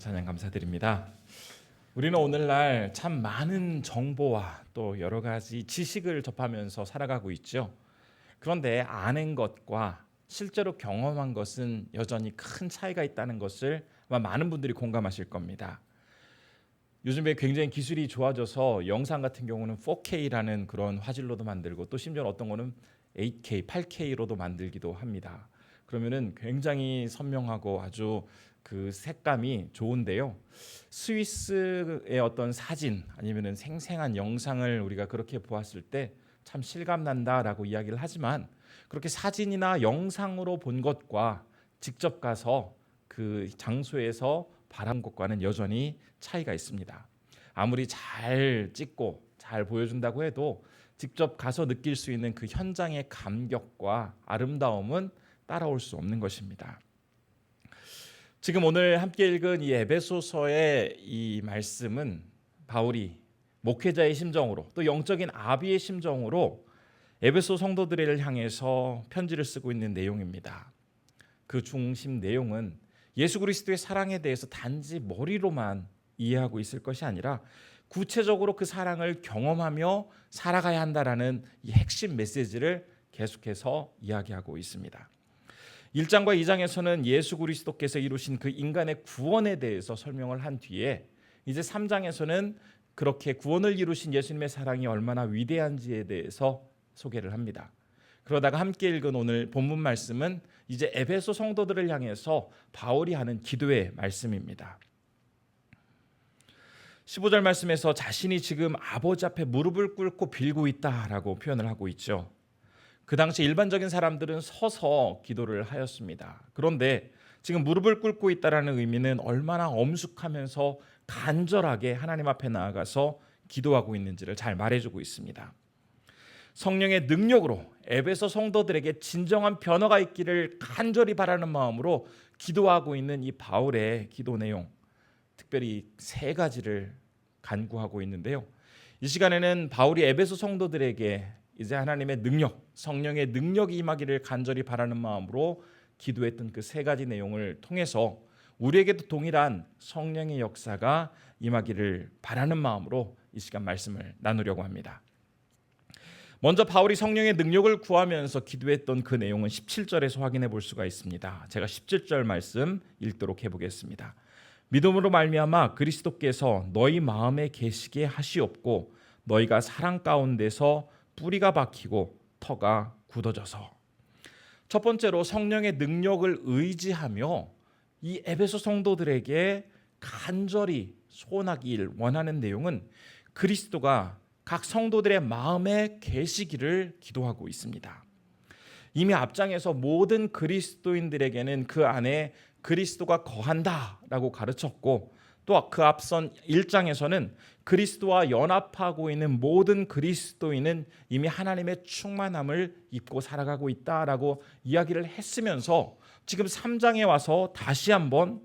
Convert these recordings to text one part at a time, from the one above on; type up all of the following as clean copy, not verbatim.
찬양 감사드립니다. 우리는 오늘날 참 많은 정보와 또 여러 가지 지식을 접하면서 살아가고 있죠. 그런데 아는 것과 실제로 경험한 것은 여전히 큰 차이가 있다는 것을 아마 많은 분들이 공감하실 겁니다. 요즘에 굉장히 기술이 좋아져서 영상 같은 경우는 4K라는 그런 화질로도 만들고 또 심지어 어떤 거는 8K, 8K로도 만들기도 합니다. 그러면은 굉장히 선명하고 아주 그 색감이 좋은데요. 스위스의 어떤 사진 아니면은 생생한 영상을 우리가 그렇게 보았을 때 참 실감난다라고 이야기를 하지만 그렇게 사진이나 영상으로 본 것과 직접 가서 그 장소에서 바란 것과는 여전히 차이가 있습니다. 아무리 잘 찍고 잘 보여준다고 해도 직접 가서 느낄 수 있는 그 현장의 감격과 아름다움은 따라올 수 없는 것입니다. 지금 오늘 함께 읽은 이 에베소서의 이 말씀은 바울이 목회자의 심정으로 또 영적인 아비의 심정으로 에베소 성도들을 향해서 편지를 쓰고 있는 내용입니다. 그 중심 내용은 예수 그리스도의 사랑에 대해서 단지 머리로만 이해하고 있을 것이 아니라 구체적으로 그 사랑을 경험하며 살아가야 한다라는 이 핵심 메시지를 계속해서 이야기하고 있습니다. 1장과 2장에서는 예수 그리스도께서 이루신 그 인간의 구원에 대해서 설명을 한 뒤에 이제 3장에서는 그렇게 구원을 이루신 예수님의 사랑이 얼마나 위대한지에 대해서 소개를 합니다. 그러다가 함께 읽은 오늘 본문 말씀은 이제 에베소 성도들을 향해서 바울이 하는 기도의 말씀입니다. 15절 말씀에서 자신이 지금 아버지 앞에 무릎을 꿇고 빌고 있다라고 표현을 하고 있죠. 그 당시 일반적인 사람들은 서서 기도를 하였습니다. 그런데 지금 무릎을 꿇고 있다라는 의미는 얼마나 엄숙하면서 간절하게 하나님 앞에 나아가서 기도하고 있는지를 잘 말해주고 있습니다. 성령의 능력으로 에베소 성도들에게 진정한 변화가 있기를 간절히 바라는 마음으로 기도하고 있는 이 바울의 기도 내용, 특별히 세 가지를 간구하고 있는데요. 이 시간에는 바울이 에베소 성도들에게 이제 하나님의 능력, 성령의 능력이 임하기를 간절히 바라는 마음으로 기도했던 그 세 가지 내용을 통해서 우리에게도 동일한 성령의 역사가 임하기를 바라는 마음으로 이 시간 말씀을 나누려고 합니다. 먼저 바울이 성령의 능력을 구하면서 기도했던 그 내용은 17절에서 확인해 볼 수가 있습니다. 제가 17절 말씀 읽도록 해보겠습니다. 믿음으로 말미암아 그리스도께서 너희 마음에 계시게 하시옵고 너희가 사랑 가운데서 뿌리가 박히고 터가 굳어져서. 첫 번째로 성령의 능력을 의지하며 이 에베소 성도들에게 간절히 소원하길 원하는 내용은 그리스도가 각 성도들의 마음에 계시기를 기도하고 있습니다. 이미 앞장에서 모든 그리스도인들에게는 그 안에 그리스도가 거한다라고 가르쳤고 또 그 앞선 1장에서는 그리스도와 연합하고 있는 모든 그리스도인은 이미 하나님의 충만함을 입고 살아가고 있다라고 이야기를 했으면서 지금 3장에 와서 다시 한번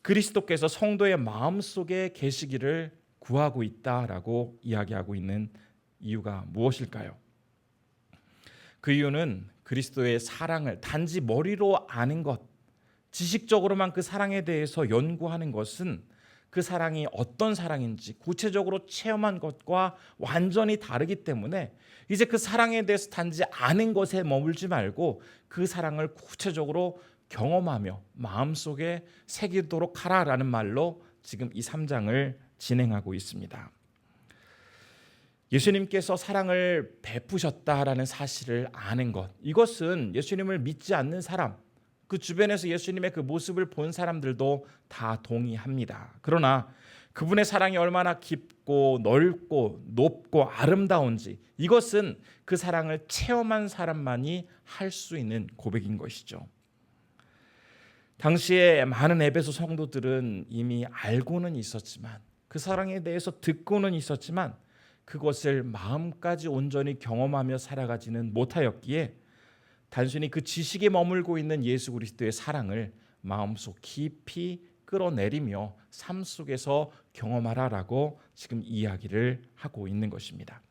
그리스도께서 성도의 마음속에 계시기를 구하고 있다라고 이야기하고 있는 이유가 무엇일까요? 그 이유는 그리스도의 사랑을 단지 머리로 아는 것, 지식적으로만 그 사랑에 대해서 연구하는 것은 그 사랑이 어떤 사랑인지 구체적으로 체험한 것과 완전히 다르기 때문에 이제 그 사랑에 대해서 단지 아는 것에 머물지 말고 그 사랑을 구체적으로 경험하며 마음속에 새기도록 하라라는 말로 지금 이 3장을 진행하고 있습니다. 예수님께서 사랑을 베푸셨다라는 사실을 아는 것, 이것은 예수님을 믿지 않는 사람, 그 주변에서 예수님의 그 모습을 본 사람들도 다 동의합니다. 그러나 그분의 사랑이 얼마나 깊고 넓고 높고 아름다운지 이것은 그 사랑을 체험한 사람만이 할 수 있는 고백인 것이죠. 당시에 많은 에베소 성도들은 이미 알고는 있었지만 그 사랑에 대해서 듣고는 있었지만 그것을 마음까지 온전히 경험하며 살아가지는 못하였기에 단순히 그 지식에 머물고 있는 예수 그리스도의 사랑을 마음속 깊이 끌어내리며 삶 속에서 경험하라라고 지금 이야기를 하고 있는 것입니다.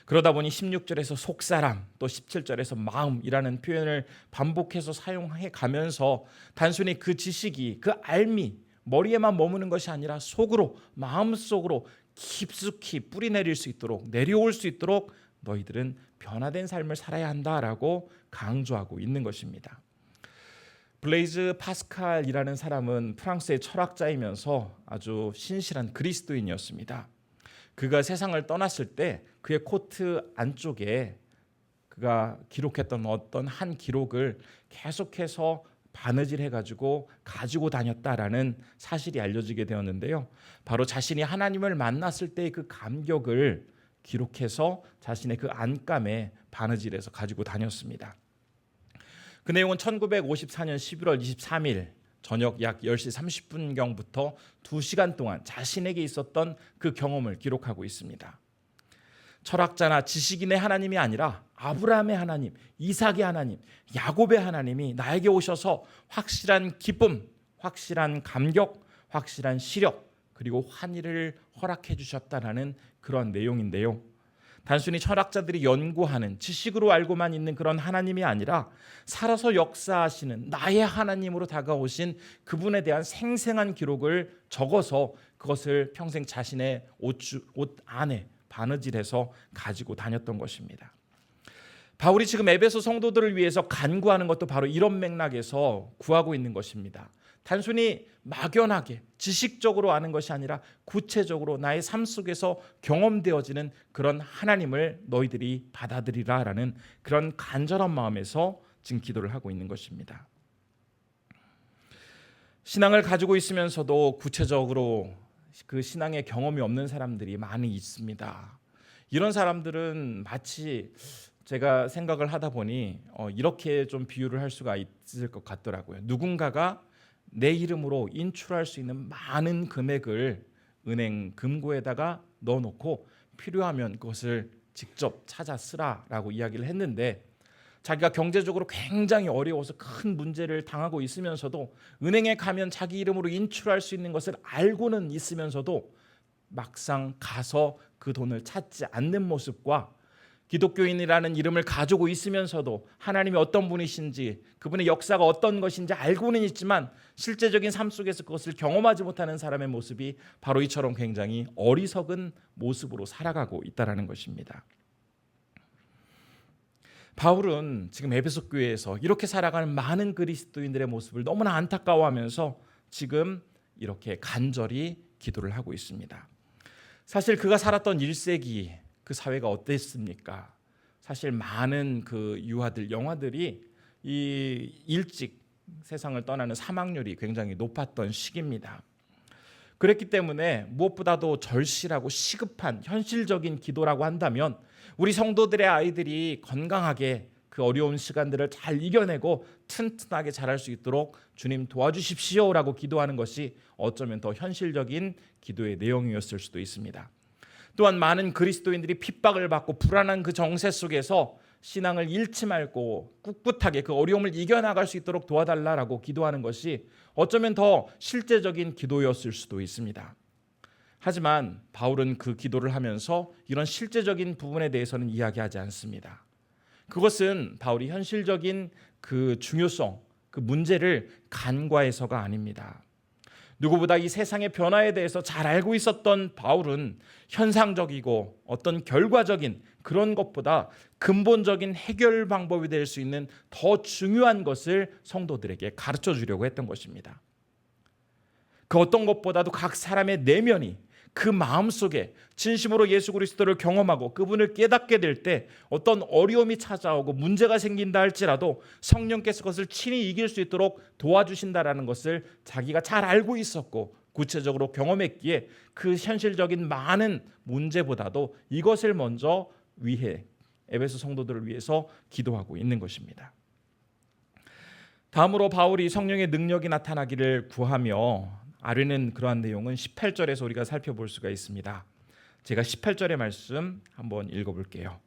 그러다 보니 16절에서 속사람 또 17절에서 마음이라는 표현을 반복해서 사용해 가면서 단순히 그 지식이 그 알미 머리에만 머무는 것이 아니라 속으로, 마음속으로 깊숙이 뿌리 내릴 수 있도록, 내려올 수 있도록 너희들은 변화된 삶을 살아야 한다라고 강조하고 있는 것입니다. 블레이즈 파스칼이라는 사람은 프랑스의 철학자이면서 아주 신실한 그리스도인이었습니다. 그가 세상을 떠났을 때 그의 코트 안쪽에 그가 기록했던 어떤 한 기록을 계속해서 바느질해가지고 가지고 다녔다라는 사실이 알려지게 되었는데요. 바로 자신이 하나님을 만났을 때의 그 감격을 기록해서 자신의 그 안감에 바느질해서 가지고 다녔습니다. 그 내용은 1954년 11월 23일 저녁 약 10시 30분경부터 2시간 동안 자신에게 있었던 그 경험을 기록하고 있습니다. 철학자나 지식인의 하나님이 아니라 아브라함의 하나님, 이삭의 하나님, 야곱의 하나님이 나에게 오셔서 확실한 기쁨, 확실한 감격, 확실한 시력, 그리고 환희를 허락해 주셨다라는 그런 내용인데요. 단순히 철학자들이 연구하는 지식으로 알고만 있는 그런 하나님이 아니라 살아서 역사하시는 나의 하나님으로 다가오신 그분에 대한 생생한 기록을 적어서 그것을 평생 자신의 옷 안에 바느질해서 가지고 다녔던 것입니다. 바울이 지금 에베소 성도들을 위해서 간구하는 것도 바로 이런 맥락에서 구하고 있는 것입니다. 단순히 막연하게 지식적으로 아는 것이 아니라 구체적으로 나의 삶 속에서 경험되어지는 그런 하나님을 너희들이 받아들이라라는 그런 간절한 마음에서 지금 기도를 하고 있는 것입니다. 신앙을 가지고 있으면서도 구체적으로 그 신앙의 경험이 없는 사람들이 많이 있습니다. 이런 사람들은 마치 제가 생각을 하다 보니 이렇게 좀 비유를 할 수가 있을 것 같더라고요. 누군가가 내 이름으로 인출할 수 있는 많은 금액을 은행 금고에다가 넣어놓고 필요하면 그것을 직접 찾아 쓰라라고 이야기를 했는데, 자기가 경제적으로 굉장히 어려워서 큰 문제를 당하고 있으면서도 은행에 가면 자기 이름으로 인출할 수 있는 것을 알고는 있으면서도 막상 가서 그 돈을 찾지 않는 모습과, 기독교인이라는 이름을 가지고 있으면서도 하나님이 어떤 분이신지, 그분의 역사가 어떤 것인지 알고는 있지만 실제적인 삶 속에서 그것을 경험하지 못하는 사람의 모습이 바로 이처럼 굉장히 어리석은 모습으로 살아가고 있다는 것입니다. 바울은 지금 에베소 교회에서 이렇게 살아가는 많은 그리스도인들의 모습을 너무나 안타까워하면서 지금 이렇게 간절히 기도를 하고 있습니다. 사실 그가 살았던 1세기 그 사회가 어땠습니까? 사실 많은 그 유아들, 영아들이 이 일찍 세상을 떠나는 사망률이 굉장히 높았던 시기입니다. 그랬기 때문에 무엇보다도 절실하고 시급한 현실적인 기도라고 한다면 우리 성도들의 아이들이 건강하게 그 어려운 시간들을 잘 이겨내고 튼튼하게 자랄 수 있도록 주님 도와주십시오라고 기도하는 것이 어쩌면 더 현실적인 기도의 내용이었을 수도 있습니다. 또한 많은 그리스도인들이 핍박을 받고 불안한 그 정세 속에서 신앙을 잃지 말고 꿋꿋하게 그 어려움을 이겨나갈 수 있도록 도와달라고 기도하는 것이 어쩌면 더 실제적인 기도였을 수도 있습니다. 하지만 바울은 그 기도를 하면서 이런 실제적인 부분에 대해서는 이야기하지 않습니다. 그것은 바울이 현실적인 그 중요성, 그 문제를 간과해서가 아닙니다. 누구보다 이 세상의 변화에 대해서 잘 알고 있었던 바울은 현상적이고 어떤 결과적인 그런 것보다 근본적인 해결 방법이 될 수 있는 더 중요한 것을 성도들에게 가르쳐 주려고 했던 것입니다. 그 어떤 것보다도 각 사람의 내면이 그 마음속에 진심으로 예수 그리스도를 경험하고 그분을 깨닫게 될 때 어떤 어려움이 찾아오고 문제가 생긴다 할지라도 성령께서 그것을 친히 이길 수 있도록 도와주신다라는 것을 자기가 잘 알고 있었고 구체적으로 경험했기에 그 현실적인 많은 문제보다도 이것을 먼저 위해 에베소 성도들을 위해서 기도하고 있는 것입니다. 다음으로 바울이 성령의 능력이 나타나기를 구하며 아뢰는 그러한 내용은 18절에서 우리가 살펴볼 수가 있습니다. 제가 18절의 말씀 한번 읽어볼게요.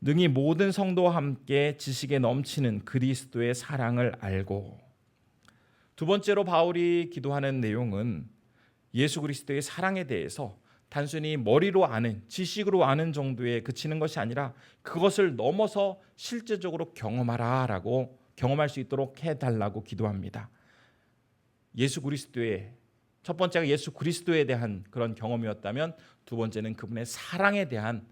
능히 모든 성도와 함께 지식에 넘치는 그리스도의 사랑을 알고. 두 번째로 바울이 기도하는 내용은 예수 그리스도의 사랑에 대해서 단순히 머리로 아는, 지식으로 아는 정도에 그치는 것이 아니라 그것을 넘어서 실제적으로 경험하라라고 경험할 수 있도록 해달라고 기도합니다. 예수 그리스도의 첫 번째가 예수 그리스도에 대한 그런 경험이었다면 두 번째는 그분의 사랑에 대한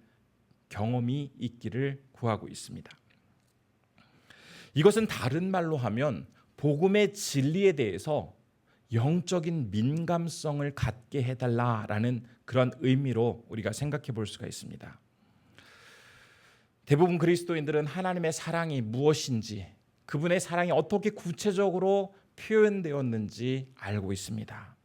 경험이 있기를 구하고 있습니다. 이것은 다른 말로 하면 복음의 진리에 대해서 영적인 민감성을 갖게 해달라라는 그런 의미로 우리가 생각해 볼 수가 있습니다. 대부분 그리스도인들은 하나님의 사랑이 무엇인지, 그분의 사랑이 어떻게 구체적으로 표현되었는지 알고 있습니다.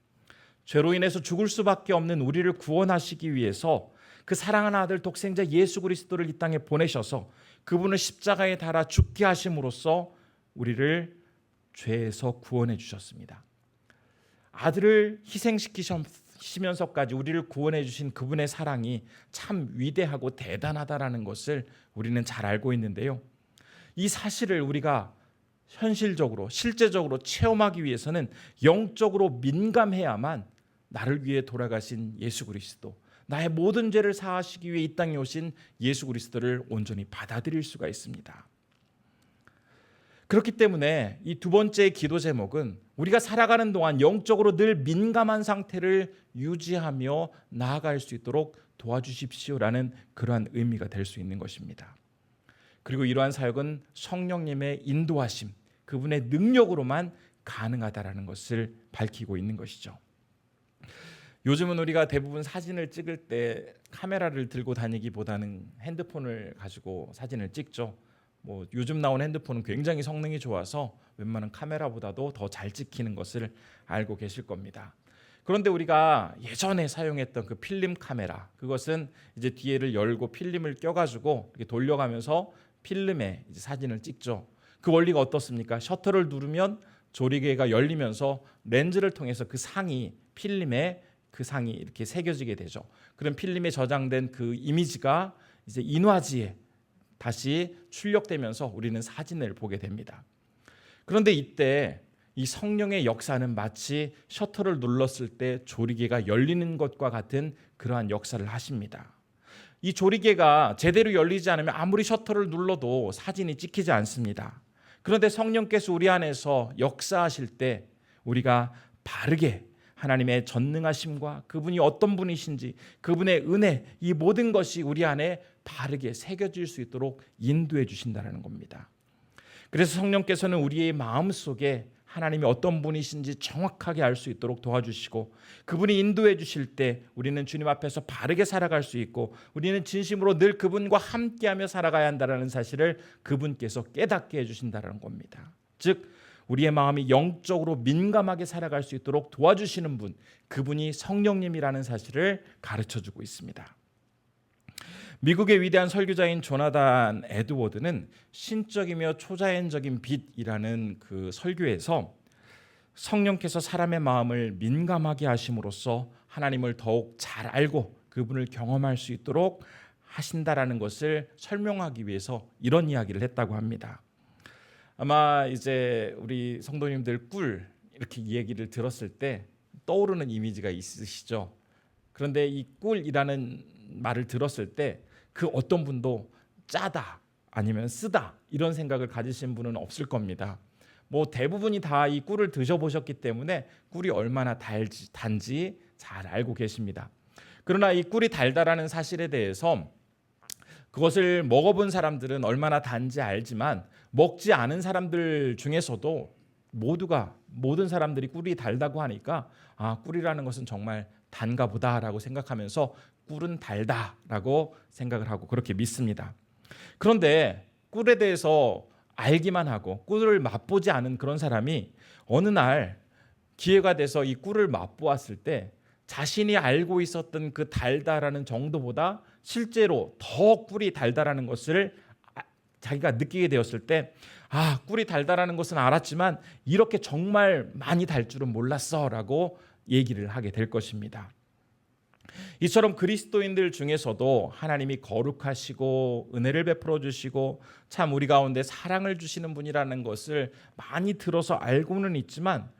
죄로 인해서 죽을 수밖에 없는 우리를 구원하시기 위해서 그 사랑하는 아들 독생자 예수 그리스도를 이 땅에 보내셔서 그분을 십자가에 달아 죽게 하심으로써 우리를 죄에서 구원해 주셨습니다. 아들을 희생시키시면서까지 우리를 구원해 주신 그분의 사랑이 참 위대하고 대단하다라는 것을 우리는 잘 알고 있는데요. 이 사실을 우리가 현실적으로 실제적으로 체험하기 위해서는 영적으로 민감해야만 나를 위해 돌아가신 예수 그리스도, 나의 모든 죄를 사하시기 위해 이 땅에 오신 예수 그리스도를 온전히 받아들일 수가 있습니다. 그렇기 때문에 이 두 번째 기도 제목은 우리가 살아가는 동안 영적으로 늘 민감한 상태를 유지하며 나아갈 수 있도록 도와주십시오라는 그러한 의미가 될 수 있는 것입니다. 그리고 이러한 사역은 성령님의 인도하심, 그분의 능력으로만 가능하다라는 것을 밝히고 있는 것이죠. 요즘은 우리가 대부분 사진을 찍을 때 카메라를 들고 다니기보다는 핸드폰을 가지고 사진을 찍죠. 요즘 나온 핸드폰은 굉장히 성능이 좋아서 웬만한 카메라보다도 더 잘 찍히는 것을 알고 계실 겁니다. 그런데 우리가 예전에 사용했던 그 필름 카메라, 그것은 이제 뒤에를 열고 필름을 껴가지고 이렇게 돌려가면서 필름에 이제 사진을 찍죠. 그 원리가 어떻습니까? 셔터를 누르면 조리개가 열리면서 렌즈를 통해서 그 상이 필름에 그 상이 이렇게 새겨지게 되죠. 그럼 필름에 저장된 그 이미지가 이제 인화지에 다시 출력되면서 우리는 사진을 보게 됩니다. 그런데 이때 이 성령의 역사는 마치 셔터를 눌렀을 때 조리개가 열리는 것과 같은 그러한 역사를 하십니다. 이 조리개가 제대로 열리지 않으면 아무리 셔터를 눌러도 사진이 찍히지 않습니다. 그런데 성령께서 우리 안에서 역사하실 때 우리가 바르게 하나님의 전능하심과 그분이 어떤 분이신지, 그분의 은혜, 이 모든 것이 우리 안에 바르게 새겨질 수 있도록 인도해 주신다는 겁니다. 그래서 성령께서는 우리의 마음속에 하나님이 어떤 분이신지 정확하게 알 수 있도록 도와주시고, 그분이 인도해 주실 때 우리는 주님 앞에서 바르게 살아갈 수 있고, 우리는 진심으로 늘 그분과 함께하며 살아가야 한다는 사실을 그분께서 깨닫게 해주신다는 겁니다. 즉 우리의 마음이 영적으로 민감하게 살아갈 수 있도록 도와주시는 분, 그분이 성령님이라는 사실을 가르쳐주고 있습니다. 미국의 위대한 설교자인 조나단 에드워드는 신적이며 초자연적인 빛이라는 그 설교에서 성령께서 사람의 마음을 민감하게 하심으로써 하나님을 더욱 잘 알고 그분을 경험할 수 있도록 하신다라는 것을 설명하기 위해서 이런 이야기를 했다고 합니다. 아마 이제 우리 성도님들 꿀 이렇게 이 얘기를 들었을 때 떠오르는 이미지가 있으시죠. 그런데 이 꿀이라는 말을 들었을 때 그 어떤 분도 짜다 아니면 쓰다 이런 생각을 가지신 분은 없을 겁니다. 대부분이 다 이 꿀을 드셔보셨기 때문에 꿀이 얼마나 단지 잘 알고 계십니다. 그러나 이 꿀이 달다라는 사실에 대해서 그것을 먹어본 사람들은 얼마나 단지 알지만 먹지 않은 사람들 중에서도 모든 사람들이 꿀이 달다고 하니까 꿀이라는 것은 정말 단가 보다라고 생각하면서 꿀은 달다라고 생각을 하고 그렇게 믿습니다. 그런데 꿀에 대해서 알기만 하고 꿀을 맛보지 않은 그런 사람이 어느 날 기회가 돼서 이 꿀을 맛보았을 때 자신이 알고 있었던 그 달다라는 정도보다 실제로 더 꿀이 달다라는 것을 자기가 느끼게 되었을 때 꿀이 달다라는 것은 알았지만 이렇게 정말 많이 달 줄은 몰랐어라고 얘기를 하게 될 것입니다. 이처럼 그리스도인들 중에서도 하나님이 거룩하시고 은혜를 베풀어 주시고 참 우리 가운데 사랑을 주시는 분이라는 것을 많이 들어서 알고는 있지만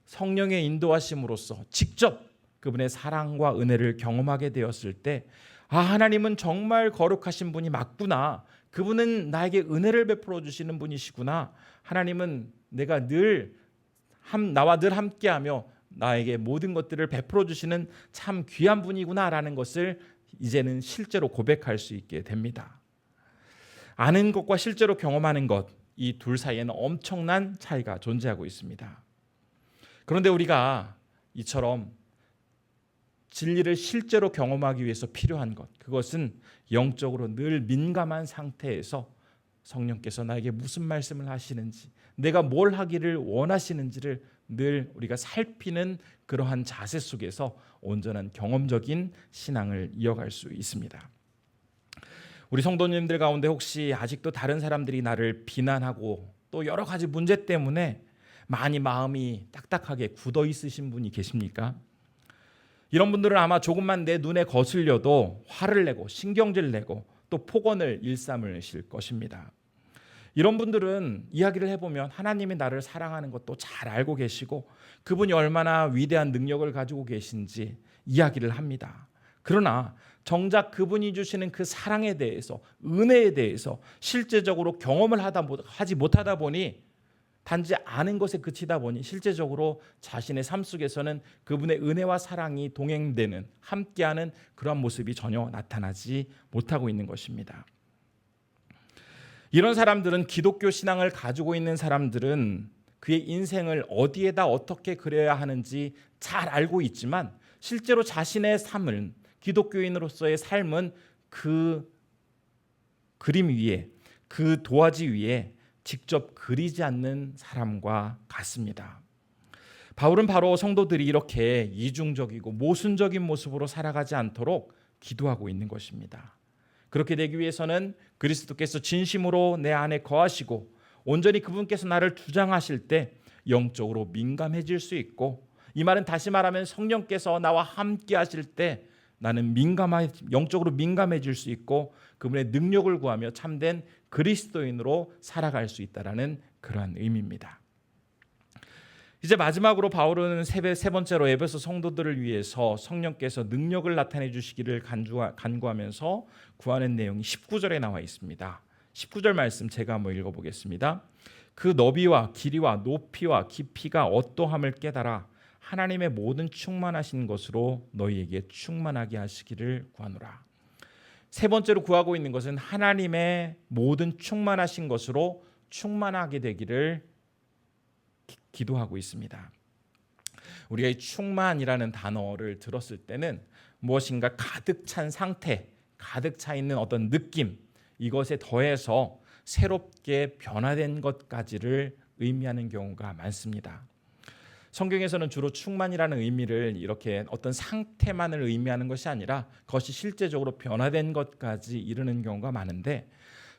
성령의 인도하심으로써 직접 그분의 사랑과 은혜를 경험하게 되었을 때 하나님은 정말 거룩하신 분이 맞구나. 그분은 나에게 은혜를 베풀어 주시는 분이시구나. 하나님은 나와 늘 함께하며 나에게 모든 것들을 베풀어 주시는 참 귀한 분이구나라는 것을 이제는 실제로 고백할 수 있게 됩니다. 아는 것과 실제로 경험하는 것, 이 둘 사이에는 엄청난 차이가 존재하고 있습니다. 그런데 우리가 이처럼 진리를 실제로 경험하기 위해서 필요한 것, 그것은 영적으로 늘 민감한 상태에서 성령께서 나에게 무슨 말씀을 하시는지, 내가 뭘 하기를 원하시는지를 늘 우리가 살피는 그러한 자세 속에서 온전한 경험적인 신앙을 이어갈 수 있습니다. 우리 성도님들 가운데 혹시 아직도 다른 사람들이 나를 비난하고 또 여러 가지 문제 때문에 많이 마음이 딱딱하게 굳어 있으신 분이 계십니까? 이런 분들은 아마 조금만 내 눈에 거슬려도 화를 내고 신경질 내고 또 폭언을 일삼으실 것입니다. 이런 분들은 이야기를 해보면 하나님이 나를 사랑하는 것도 잘 알고 계시고 그분이 얼마나 위대한 능력을 가지고 계신지 이야기를 합니다. 그러나 정작 그분이 주시는 그 사랑에 대해서, 은혜에 대해서 실제적으로 경험을 하지 못하다 보니, 단지 아는 것에 그치다 보니 실제적으로 자신의 삶 속에서는 그분의 은혜와 사랑이 동행되는, 함께하는 그런 모습이 전혀 나타나지 못하고 있는 것입니다. 이런 사람들은, 기독교 신앙을 가지고 있는 사람들은 그의 인생을 어디에다 어떻게 그려야 하는지 잘 알고 있지만 실제로 자신의 삶은, 기독교인으로서의 삶은 그 그림 위에, 그 도화지 위에 직접 그리지 않는 사람과 같습니다. 바울은 바로 성도들이 이렇게 이중적이고 모순적인 모습으로 살아가지 않도록 기도하고 있는 것입니다. 그렇게 되기 위해서는 그리스도께서 진심으로 내 안에 거하시고 온전히 그분께서 나를 주장하실 때 영적으로 민감해질 수 있고, 이 말은 다시 말하면 성령께서 나와 함께 하실 때 나는 영적으로 민감해질 수 있고 그분의 능력을 구하며 참된 그리스도인으로 살아갈 수 있다라는 그러한 의미입니다. 이제 마지막으로 바울은 세 번째로 에베소 성도들을 위해서 성령께서 능력을 나타내 주시기를 간구하면서 구하는 내용이 19절에 나와 있습니다. 19절 말씀 제가 한번 읽어보겠습니다. 그 너비와 길이와 높이와 깊이가 어떠함을 깨달아 하나님의 모든 충만하신 것으로 너희에게 충만하게 하시기를 구하노라. 세 번째로 구하고 있는 것은 하나님의 모든 충만하신 것으로 충만하게 되기를 기도하고 있습니다. 우리가 이 충만이라는 단어를 들었을 때는 무엇인가 가득 찬 상태, 가득 차 있는 어떤 느낌, 이것에 더해서 새롭게 변화된 것까지를 의미하는 경우가 많습니다. 성경에서는 주로 충만이라는 의미를 이렇게 어떤 상태만을 의미하는 것이 아니라 그것이 실제적으로 변화된 것까지 이르는 경우가 많은데,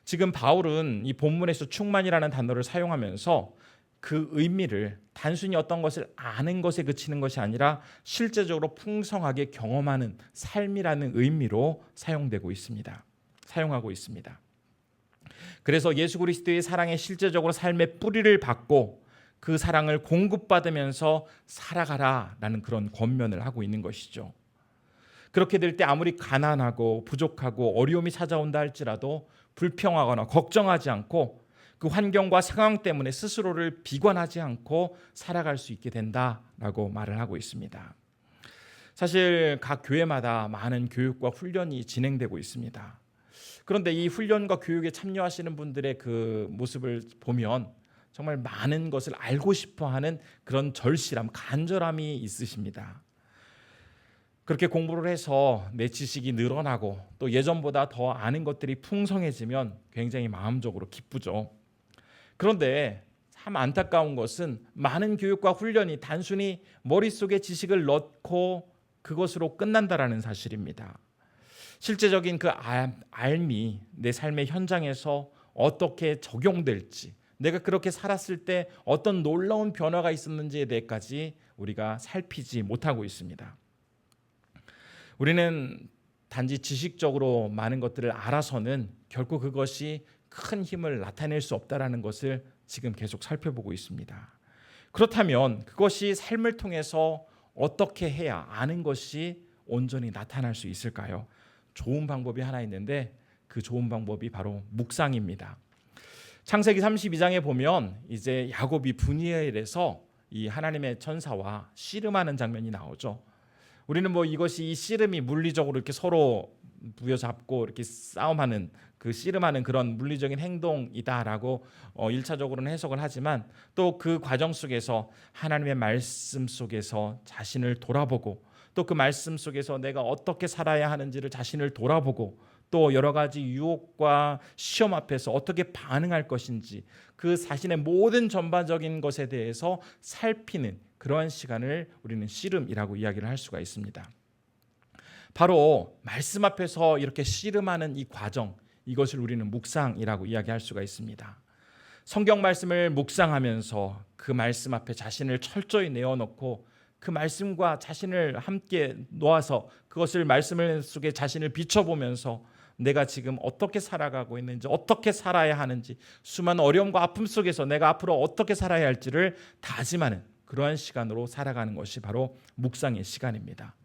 지금 바울은 이 본문에서 충만이라는 단어를 사용하면서 그 의미를 단순히 어떤 것을 아는 것에 그치는 것이 아니라 실제적으로 풍성하게 경험하는 삶이라는 의미로 사용하고 있습니다. 그래서 예수 그리스도의 사랑에 실제적으로 삶의 뿌리를 받고 그 사랑을 공급받으면서 살아가라라는 그런 권면을 하고 있는 것이죠. 그렇게 될 때 아무리 가난하고 부족하고 어려움이 찾아온다 할지라도 불평하거나 걱정하지 않고 그 환경과 상황 때문에 스스로를 비관하지 않고 살아갈 수 있게 된다라고 말을 하고 있습니다. 사실 각 교회마다 많은 교육과 훈련이 진행되고 있습니다. 그런데 이 훈련과 교육에 참여하시는 분들의 그 모습을 보면 정말 많은 것을 알고 싶어하는 그런 절실함, 간절함이 있으십니다. 그렇게 공부를 해서 내 지식이 늘어나고 또 예전보다 더 아는 것들이 풍성해지면 굉장히 마음적으로 기쁘죠. 그런데 참 안타까운 것은 많은 교육과 훈련이 단순히 머릿속에 지식을 넣고 그것으로 끝난다라는 사실입니다. 실제적인 그 알미, 내 삶의 현장에서 어떻게 적용될지, 내가 그렇게 살았을 때 어떤 놀라운 변화가 있었는지에 대해까지 우리가 살피지 못하고 있습니다. 우리는 단지 지식적으로 많은 것들을 알아서는 결코 그것이 큰 힘을 나타낼 수 없다라는 것을 지금 계속 살펴보고 있습니다. 그렇다면 그것이 삶을 통해서 어떻게 해야 아는 것이 온전히 나타날 수 있을까요? 좋은 방법이 하나 있는데 그 좋은 방법이 바로 묵상입니다. 창세기 32장에 보면 이제 야곱이 분이엘에서 이 하나님의 천사와 씨름하는 장면이 나오죠. 우리는 뭐 이것이 이 씨름이 물리적으로 이렇게 서로 부여잡고 이렇게 싸움하는 그 씨름하는 그런 물리적인 행동이다라고 1차적으로는 해석을 하지만 또 그 과정 속에서 하나님의 말씀 속에서 자신을 돌아보고 또 그 말씀 속에서 내가 어떻게 살아야 하는지를 자신을 돌아보고 또 여러 가지 유혹과 시험 앞에서 어떻게 반응할 것인지 그 자신의 모든 전반적인 것에 대해서 살피는 그러한 시간을 우리는 씨름이라고 이야기를 할 수가 있습니다. 바로 말씀 앞에서 이렇게 씨름하는 이 과정, 이것을 우리는 묵상이라고 이야기할 수가 있습니다. 성경 말씀을 묵상하면서 그 말씀 앞에 자신을 철저히 내어놓고 그 말씀과 자신을 함께 놓아서 그것을 말씀 속에 자신을 비춰보면서 내가 지금 어떻게 살아가고 있는지, 어떻게 살아야 하는지, 수많은 어려움과 아픔 속에서 내가 앞으로 어떻게 살아야 할지를 다짐하는 그러한 시간으로 살아가는 것이 바로 묵상의 시간입니다.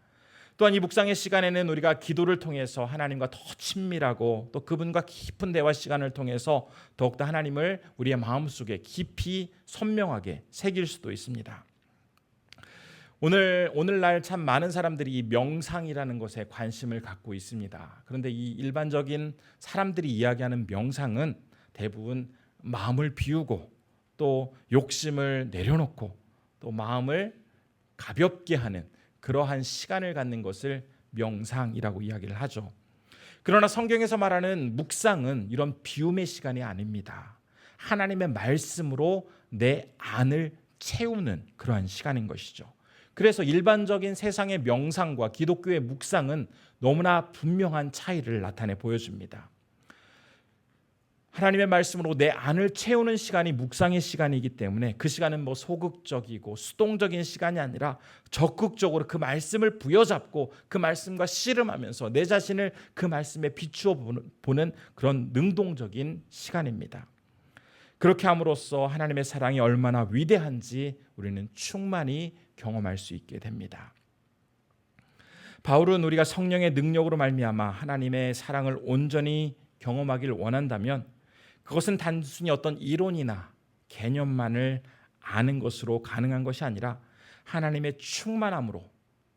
또한 이 묵상의 시간에는 우리가 기도를 통해서 하나님과 더 친밀하고 또 그분과 깊은 대화 시간을 통해서 더욱더 하나님을 우리의 마음속에 깊이 선명하게 새길 수도 있습니다. 오늘날 참 많은 사람들이 이 명상이라는 것에 관심을 갖고 있습니다. 그런데 이 일반적인 사람들이 이야기하는 명상은 대부분 마음을 비우고 또 욕심을 내려놓고 또 마음을 가볍게 하는 그러한 시간을 갖는 것을 명상이라고 이야기를 하죠. 그러나 성경에서 말하는 묵상은 이런 비움의 시간이 아닙니다. 하나님의 말씀으로 내 안을 채우는 그러한 시간인 것이죠. 그래서 일반적인 세상의 명상과 기독교의 묵상은 너무나 분명한 차이를 나타내 보여줍니다. 하나님의 말씀으로 내 안을 채우는 시간이 묵상의 시간이기 때문에 그 시간은 뭐 소극적이고 수동적인 시간이 아니라 적극적으로 그 말씀을 부여잡고 그 말씀과 씨름하면서 내 자신을 그 말씀에 비추어 보는 그런 능동적인 시간입니다. 그렇게 함으로써 하나님의 사랑이 얼마나 위대한지 우리는 충만히 경험할 수 있게 됩니다. 바울은 우리가 성령의 능력으로 말미암아 하나님의 사랑을 온전히 경험하기를 원한다면 그것은 단순히 어떤 이론이나 개념만을 아는 것으로 가능한 것이 아니라 하나님의 충만함으로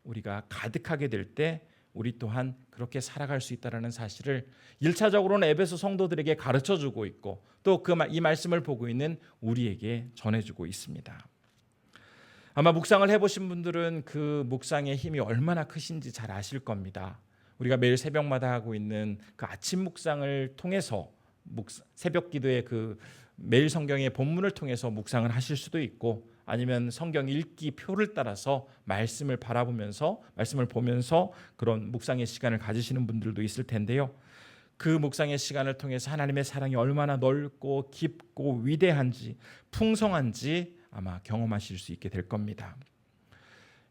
우리가 가득하게 될 때 우리 또한 그렇게 살아갈 수 있다는 사실을 1차적으로는 에베소 성도들에게 가르쳐주고 있고 또 이 말씀을 보고 있는 우리에게 전해주고 있습니다. 아마 묵상을 해보신 분들은 그 묵상의 힘이 얼마나 크신지 잘 아실 겁니다. 우리가 매일 새벽마다 하고 있는 그 아침 묵상을 통해서 새벽 기도의 그 매일 성경의 본문을 통해서 묵상을 하실 수도 있고 아니면 성경 읽기 표를 따라서 말씀을 바라보면서 말씀을 보면서 그런 묵상의 시간을 가지시는 분들도 있을 텐데요. 그 묵상의 시간을 통해서 하나님의 사랑이 얼마나 넓고 깊고 위대한지 풍성한지 아마 경험하실 수 있게 될 겁니다.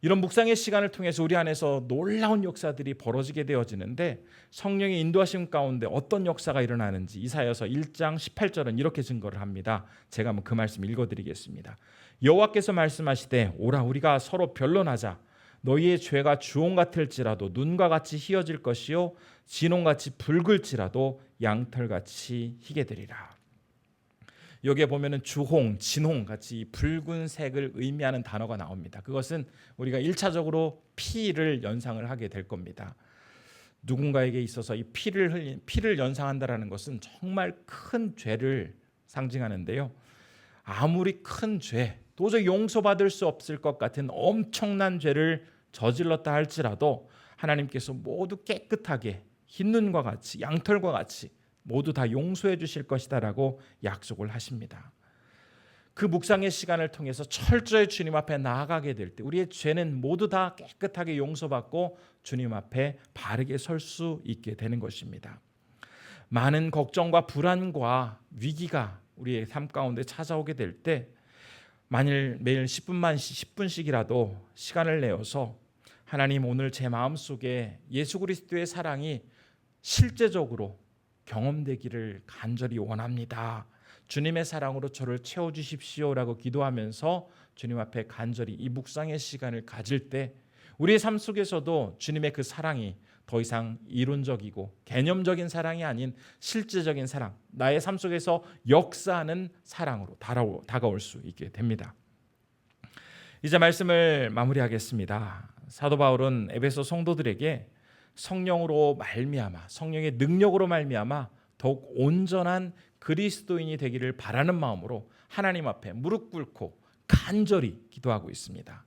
이런 묵상의 시간을 통해서 우리 안에서 놀라운 역사들이 벌어지게 되어지는데 성령의 인도하심 가운데 어떤 역사가 일어나는지 이사야서 1장 18절은 이렇게 증거를 합니다. 제가 한번 그 말씀 읽어드리겠습니다. 여호와께서 말씀하시되 오라 우리가 서로 변론하자. 너희의 죄가 주홍 같을지라도 눈과 같이 희어질 것이요 진홍같이 붉을지라도 양털같이 희게 되리라. 여기에 보면은 주홍, 진홍 같이 붉은색을 의미하는 단어가 나옵니다. 그것은 우리가 1차적으로 피를 연상을 하게 될 겁니다. 누군가에게 있어서 이 피를 연상한다라는 것은 정말 큰 죄를 상징하는데요. 아무리 큰 죄, 도저히 용서받을 수 없을 것 같은 엄청난 죄를 저질렀다 할지라도 하나님께서 모두 깨끗하게 흰 눈과 같이 양털과 같이 모두 다 용서해 주실 것이다라고 약속을 하십니다. 그 묵상의 시간을 통해서 철저히 주님 앞에 나아가게 될 때 우리의 죄는 모두 다 깨끗하게 용서받고 주님 앞에 바르게 설 수 있게 되는 것입니다. 많은 걱정과 불안과 위기가 우리의 삶 가운데 찾아오게 될 때 만일 매일 10분씩이라도 시간을 내어서 하나님 오늘 제 마음속에 예수 그리스도의 사랑이 실제적으로 경험되기를 간절히 원합니다. 주님의 사랑으로 저를 채워주십시오라고 기도하면서 주님 앞에 간절히 이 묵상의 시간을 가질 때 우리의 삶 속에서도 주님의 그 사랑이 더 이상 이론적이고 개념적인 사랑이 아닌 실제적인 사랑, 나의 삶 속에서 역사하는 사랑으로 다가올 수 있게 됩니다. 이제 말씀을 마무리하겠습니다. 사도 바울은 에베소 성도들에게 성령으로 말미암아, 성령의 능력으로 말미암아 더욱 온전한 그리스도인이 되기를 바라는 마음으로 하나님 앞에 무릎 꿇고 간절히 기도하고 있습니다.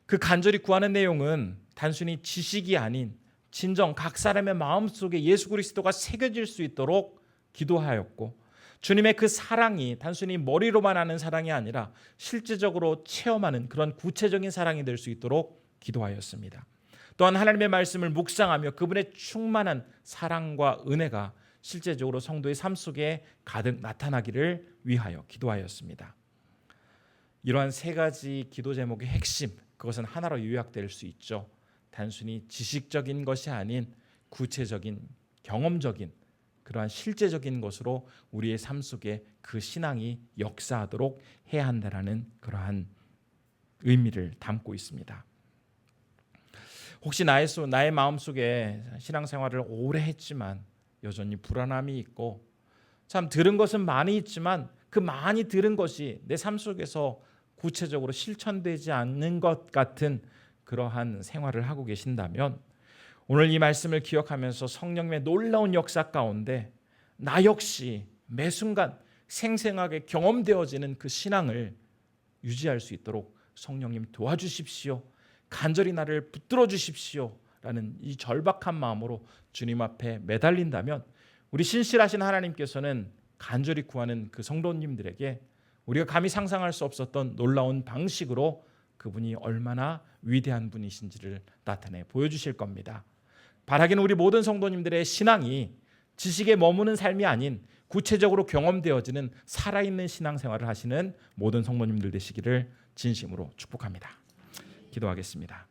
그 간절히 구하는 내용은 단순히 지식이 아닌 진정 각 사람의 마음속에 예수 그리스도가 새겨질 수 있도록 기도하였고, 주님의 그 사랑이 단순히 머리로만 아는 사랑이 아니라 실제적으로 체험하는 그런 구체적인 사랑이 될 수 있도록 기도하였습니다. 또한 하나님의 말씀을 묵상하며 그분의 충만한 사랑과 은혜가 실제적으로 성도의 삶 속에 가득 나타나기를 위하여 기도하였습니다. 이러한 세 가지 기도 제목의 핵심, 그것은 하나로 요약될 수 있죠. 단순히 지식적인 것이 아닌 구체적인 경험적인 그러한 실제적인 것으로 우리의 삶 속에 그 신앙이 역사하도록 해야 한다는 그러한 의미를 담고 있습니다. 혹시 나의 마음속에 신앙생활을 오래 했지만 여전히 불안함이 있고, 참 들은 것은 많이 있지만 그 많이 들은 것이 내 삶 속에서 구체적으로 실천되지 않는 것 같은 그러한 생활을 하고 계신다면, 오늘 이 말씀을 기억하면서 성령의 놀라운 역사 가운데 나 역시 매 순간 생생하게 경험되어지는 그 신앙을 유지할 수 있도록 성령님 도와주십시오. 간절히 나를 붙들어 주십시오. 라는 이 절박한 마음으로 주님 앞에 매달린다면, 우리 신실하신 하나님께서는 간절히 구하는 그 성도님들에게 우리가 감히 상상할 수 없었던 놀라운 방식으로 그분이 얼마나 위대한 분이신지를 나타내 보여주실 겁니다. 바라기는 우리 모든 성도님들의 신앙이 지식에 머무는 삶이 아닌 구체적으로 경험되어지는 살아있는 신앙생활을 하시는 모든 성도님들 되시기를 진심으로 축복합니다. 기도하겠습니다.